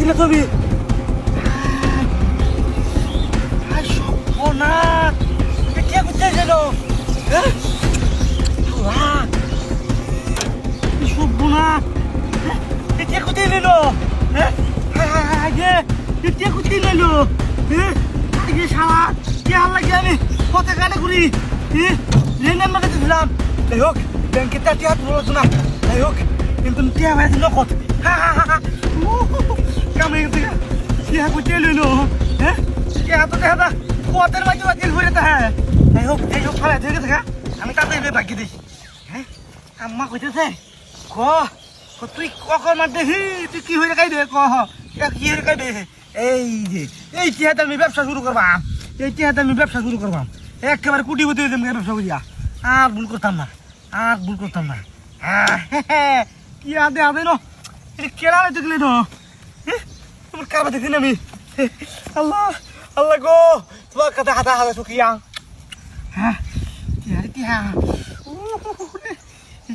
না তুমি সপনা কে কোথায় গেল সপনা কে কোথায় গেল কে কোথায় গেল সারা কে হাল্লা গিয়ে আমি পথে কাটে ঘুরি লেনের মাঠে দিলাম যাই হোক ব্যাংকে তার টিয়া তুলো না যাই হোক কিন্তু টিয়া ভাই নকত কামে টিয়া কোথায় লইল হ্যাঁ টিয়া তো দেখা পথের মাঝে বাজি ঘুরে তা হ্যাঁ যাই হোক ফালা থেকে থাকা আমি তাড়াতাড়ি বাকি দিই হ্যাঁ আম্মা কইতেছে ক তুই কখন মার দেখি তুই কি হয়ে খাই দে ক কি হয়ে খাই দে এই যে এই টিয়াতে আমি ব্যবসা শুরু করবাম একেবারে কুটিপতি হয়ে যাবে ব্যবসা করিয়া আর ভুল করতাম না কি আদে ন এটা কেড়া দেখলি ন তোমার কারবা দেখি আমি আল্লাহ আল্লাহ গো তোমার কথা হাতা হাতা শুকিয়া হ্যাঁ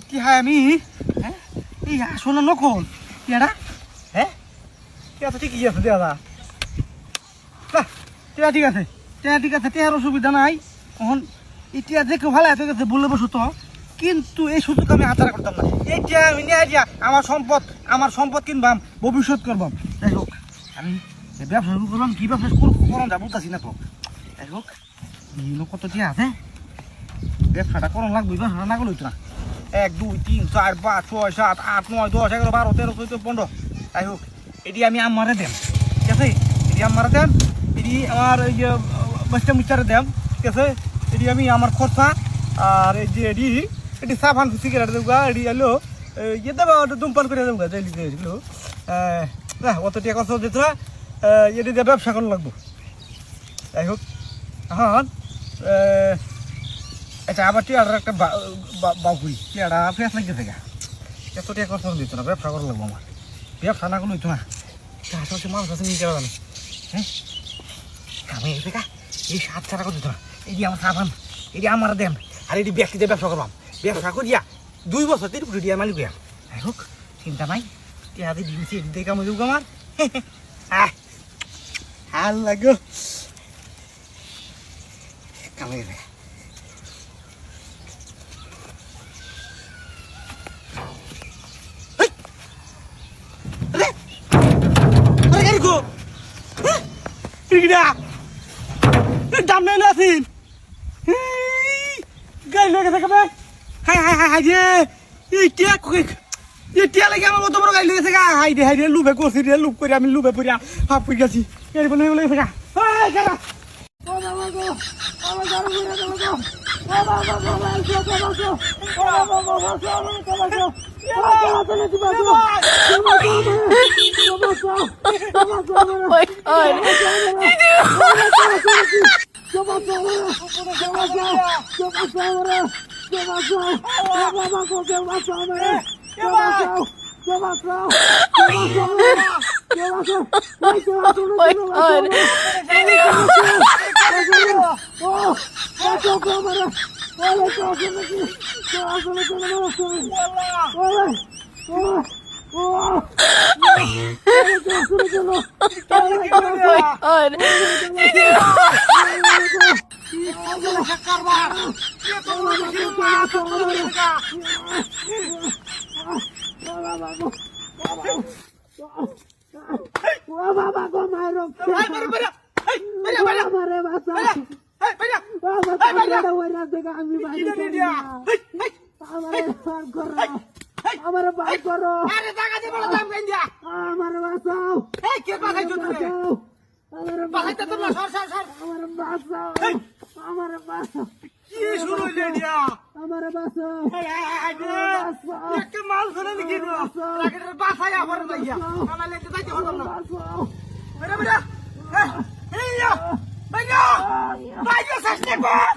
টিহা আমি হ্যাঁ এই আসলে নকল টিয়াটা হ্যাঁ টিয়া তো ঠিকই আছে দাদা ঠিক আছে টিয়ার অসুবিধা নাই এখন ইটিয়া দেখে ভালো এত গেছে বললে বসো তো কিন্তু এই সুযোগ আমি হাতারা করতাম না এই টিয়া আমি নিয়ে দিয়া আমার সম্পদ কিনবাম ভবিষ্যৎ করবাম যাই হোক আমি ব্যবসা শুরু করলাম কি ব্যবসা করলাম যা বলতেছি না তো যাই হোক কত টিয়া আছে ব্যবসাটা করন লাগবে ব্যবসাটা না করলে না 1 2 3 4 5 6 7 8 9 10 11 12 13 14 15 যাই হোক এটি আমি আমারে দেন ঠিক আছে এটি আমারে দেন এটি আমার এই যে বাচ্চা মুচারে দেন ঠিক আছে এটি আমি আমার খরচা আর এই যে এটি সাবান সিগারেট দেবো এটি এলো ইয়ে দেবো ধূমপান করে দেবো এগুলো অত টাকা খরচ দিত না এটি দিয়ে ব্যবসা করা লাগবো যাই হোক হ্যাঁ আচ্ছা আবার টিয়াটার একটা বাউকুই টিয়াটা ফ্রেশ লাগতেছে গা এত টাকা খরচ দিত না ব্যবসা করা লাগবো আমার ব্যবসা না করলে হইতো না আশেপাশে মানুষ আছে নিয়ে যাওয়া জানো হ্যাঁ কামে গেছে গা এই 7 টাকা দিত না এই আমার সাবান এটি আমার দেন আর এটি ব্যক্তিতে ব্যবসা করলাম ব্যবসা করিয়া 2 বছর 3 কোটি টাকা মালিক যাই হোক চিন্তা নাই টিয়াতে দিয়েছি এটি দিয়ে কামে দেবো আমার হাল লাগো কামে গেছে দাম নেই আসিন গাড়ি লেগে থাকবে হাই টিয়া লাগে আমার মতো বড় গাড়ি লেগেছে গা হাই রে লুভে করছি রে লুভ করে আমি লুভে পড়িয়া হাফ পড়ে গেছি গাড়ি বলে লেগেছে গা আমার বাই করো আরে টাকা দে বড় দাম কেন দিয়া আমার বাঁচাও এই কে বাঁচাইছো তুমি আমার বাঁচাইতে তো না সর আমার বাঁচাও কি শুরু হইলে দিয়া আমার বাঁচাও একটা মাল ধরে লিখি দাও রাকেটের বাঁচাই আবার যাইয়া আমার লেতে যাইতে হলো না বেটা এইয়া বাইয়া সাসনে কর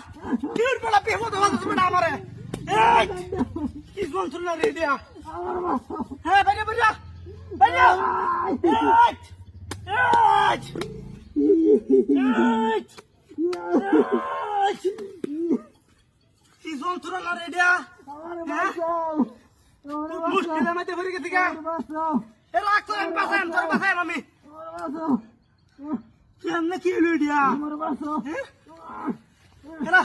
কির বলা পেমো তো বাঁচাছ বেটা আমারে এই কি যন্ত্রণা রে দিয়া আমার বাঁচাও হ্যাঁ বাইয়া কি যন্ত্রণা রে দিয়া আমার বাঁচাও মুশকিলের মধ্যে পড়ে গেছি গা এ রাখ তোর বাঁচাই আমি কেমনে কি হলো এটা আমার বাসো কেনা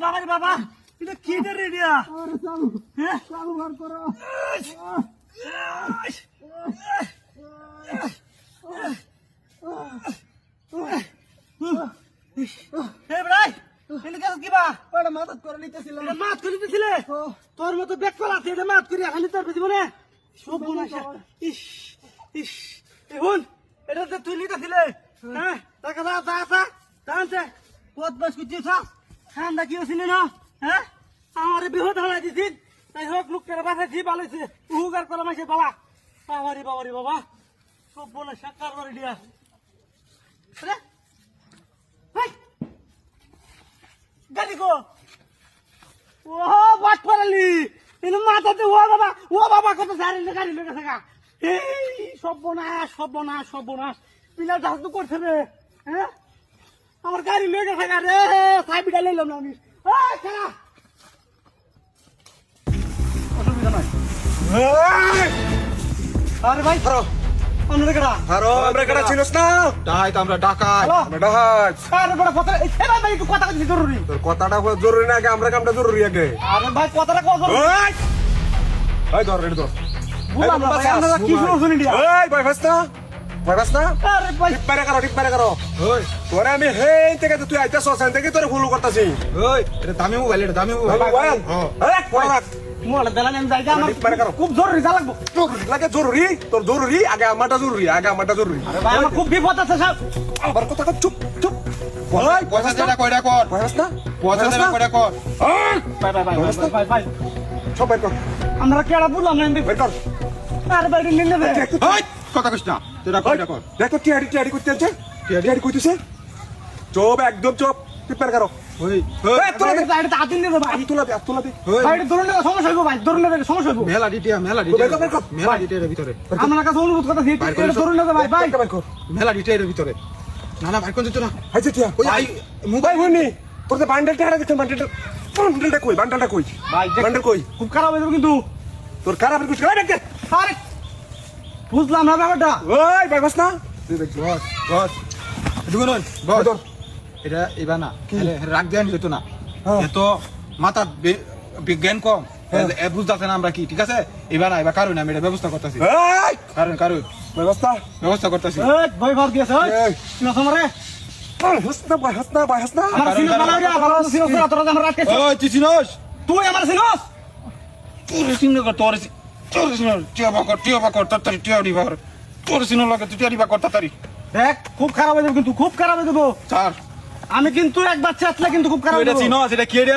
বাবা রে বাবা এটা কি রে এটা হ্যাঁ চালু ঘর করো তোর মতো বেকল আছে এটা মাত করি খালি তোর জীবনে সব ইস ইস এখন এটা তো তুই নিতেছিলে হ্যাঁ টাকা দা দা দা দাঁড়াচ্ছে পথ বাস করছিস ঠান্ডা কি হয়েছিল না হ্যাঁ আমার বিহত হারা দিছিস তাই হোক লোকের বাসাইছি বালাইছে উগার করা মাসে বাবা বাবারি বাবারি বাবা সব বলে সাকার বাড়ি দিয়া গাড়ি গো ও বাট পারালি এনে মাথাতে ও বাবা কত সারি গাড়ি লেগে থাকা এই সর্বনাশ পিলার ধাস তো করছে রে হ্যাঁ আমার গাড়ি লেগে থাকা রে সাইবিটা লইলাম না আমি খেলা অসুবিধা নাই আরে ভাই ধরো আমরা কেডা হারো আমরা কেডা চিনস না ডাই তো আমরা ডাকাই আমরা ডাকাই আরে বড় কথা এই ছেড়া ভাই একটু কথা কইতে জরুরি তোর কথাটা জরুরি না আগে আমরা কামটা জরুরি আগে আরে ভাই কথাটা কও জরুরি ওই ধর রেডি ধর বুঝলাম না ভাই আমরা কি শুরু শুনি দিয়া ওই ভাই ফাস্তা আরে ভাই টিপ পারে করো ওই তোরে আমি হেই থেকে তুই আইতা সসান থেকে তোরে ফলো করতাছি ওই এটা দামি মোবাইল হ্যাঁ পড়া রাখ মোলা বেলা নেম জায়গা আমার খুব জরুরি যা লাগবো লাগে জরুরি তোর জরুরি আগে আমারটা জরুরি আরে ভাই আমার খুব বিপদ আছে সব আবার কথা চুপ ওই পয়সা দেনা কয়টা কর ভাই ফাস্তা পয়সা দেনা কয়টা কর ভাই সব বের কর আমরা কেডা বুঝলাম না বের কর আরে ভাই নিন নেবে ওই কথা কইছ না তোরা কয়টা কর দেখো টিয়াড়ি করতে আছে টিয়াড়ি কইতেছে চুপ একদম চুপ টিপ পারে করো ওই এই তোলা দে এটা তাতিন দেবে ভাই তোলা দে ভাই এটা ধরুন সমস্যা হইব ভাই ধরুন সমস্যা হইব মেলা ডিটিয়া বের কর। মেলা ডিটিয়ার ভিতরে আমার কাছে অনুরোধ কথা দিই এটা ধরুন ভাই বের কর মেলা ডিটিয়ার ভিতরে না না ভাই কোন দিত না আচ্ছা টিয়া ওই আই মোবাইল হইনি তোর যে বান্ডেলটা হারা দেখতে বান্ডেলটা কই ভাই বান্ডেল কই খুব খারাপ হয়ে যাবে কিন্তু তোর খারাপ কিছু করে দেখে আরে বুঝলাম না ব্যাপারটা ওই ভাই বাস না বস দুগুন বস ধর এটা এবা না রাগ দেন হইতো না হ্যাঁ। এত মাথা বিজ্ঞান কম এ বুঝতাছে না আমরা কি ঠিক আছে এবার না এবার কারণ আমি এটা ব্যবস্থা করতেছি এই কারণ ব্যবস্থা ব্যবস্থা করতেছি এই ভয় ভর দিয়েছে এই। না তোমারে ভাই হাসনা আমার সিনো বানাও রে ভালো সিনো তোরা তোরা আমরা রাখতে ওই তুই চিনস তুই আমার সিনোস তোর সিনো কর তোর সিনো টিয়া বাকর তাড়াতাড়ি টিয়া দিবা তোর সিনো লাগে তুই টিয়া দিবা কর তাড়াতাড়ি দেখ খুব খারাপ হয়ে যাবে কিন্তু খুব খারাপ হয়ে যাবো স্যার আমি কিন্তু একবার চেতলে কিন্তু খুব খারাপ তুই হয়ে এটা যাবো চিনস এটা কি রে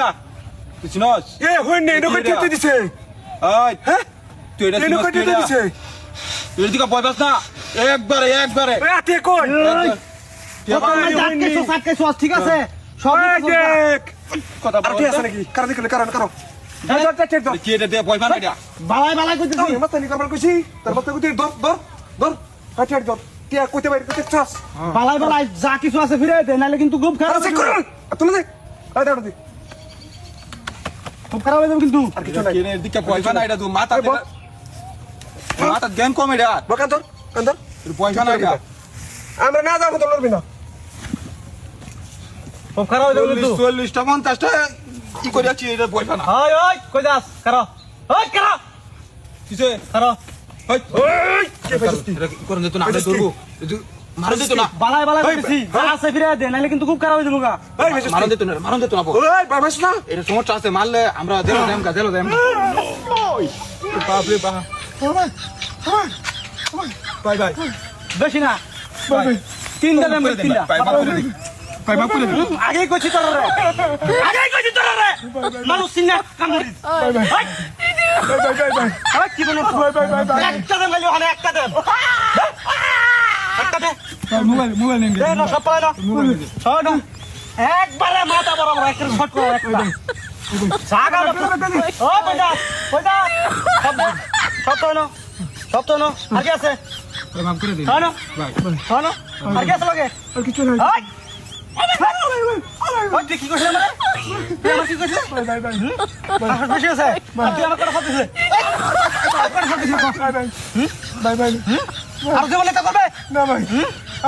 তুই চিনস এ হইনি এটা কই টিপতে দিছে ওই হ্যাঁ তুই এটা এটা চিনস কই কি টিপতে রে দিছে তুই এদিকে ভয় পাস না একবারে এ আতে কই ঠিক আছে সব দেখ কথা আর কি আছে নাকি কারণ দেখলে কারণ কি এটা দিয়ে ভয় পাস না বালাই বালাই কইতেছি আমি মাথা নি করবার কইছি তার মাথা কইতে ধর কাটিয়ে ধর টিয়া কইতে বাইরে কইতে চাস বালাই বালাই যা কিছু আছে ফিরে দে নাহলে কিন্তু খুব খারাপ আরে হয়ে কর যাবে। তুলে দে আরে দাও দি খুব খারাপ হয়ে যাবে কিন্তু আর কিছু নাই কি রে এদিকে ভয় পাস না এটা তুই মাথা জ্ঞান কম এটা বকান ধর তুই ভয় পাস না এটা আমরা না যাবো তো লড়বি না খুব খারাপ হয়ে যাবে কিন্তু 40টা 50টা কি করে আছি এটা ভয় পাস না ওই ওই কই যাস করো ওই করো কিসে করো ওই ওই কে ফেসতি এটা করে দিত না আমরা ধরবো মারন দিত না বালাই বালাই কইতেছি যা আছে ফিরে দে নাহলে কিন্তু খুব খারাপ হয়ে যাবে গা ওই ফেসতি মারন দিত না ওই বাবাস না এটা সমস্যা আছে মারলে আমরা দেলো দেম বাপ রে বাপ বাই বাই বেশি না তিন দেন তিনটা বাই বাপ করে আগেই কইছি তোরা রে মানুষ চিনা কামড়ি বাই আরে কি বলছ একটা দেন খালি ওখানে একটা দেন একটা দে মোবাইল নেন দে না সব পায় না সব না একবারে মাথা বরাবর একটা শট করে একটা জাগা ও কইদা সব তো না আর কি আছে বাপ করে দিন হ্যাঁ না বাই হ্যাঁ না আর কি আছে লগে আর কিছু নাই হাই ওই তুই কি করছিস আমারে? তুই আমার কি করছিস? আমার বেশি আছে। তুই আমার কথা বলছিস। কথা বলছিস কর। আর যে বলে তা করবে? না ভাই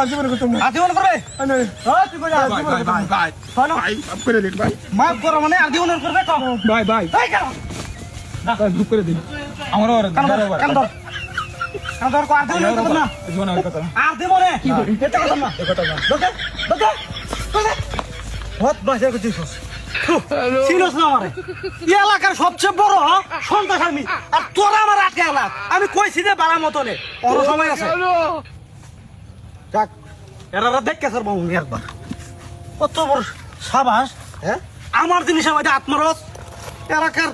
আজীবন করতাম না আজীবন করবে? ওই তুই কই যা? শোনো, মাফ করে দিন ভাই মাফ করো মানে আজীবন করবে তো? ভাই ভাই এই কেন? মাফ করে দিন আমারও কান ধর, কান ধর। কান ধর, কো আজীবন করবে না? জীবন আর কথা আজীবনে? এটা কথা না। লোকে, লোকে, লোকে। বহুত বাজে করছিস। সিরিয়াস না আমারে। এই এলাকার সবচেয়ে বড় সন্ত্রাস আমি। আর তোরা আমার আটকে এলাক। আমি কইছি যে বাড়া মতনে। অন্য সময় আছে। যাক, এরা দেখকে স্যার বাবু একবার। কত বড় সাবাস, হ্যাঁ? আমার জিনিস আমাদের আত্মরস এলাকার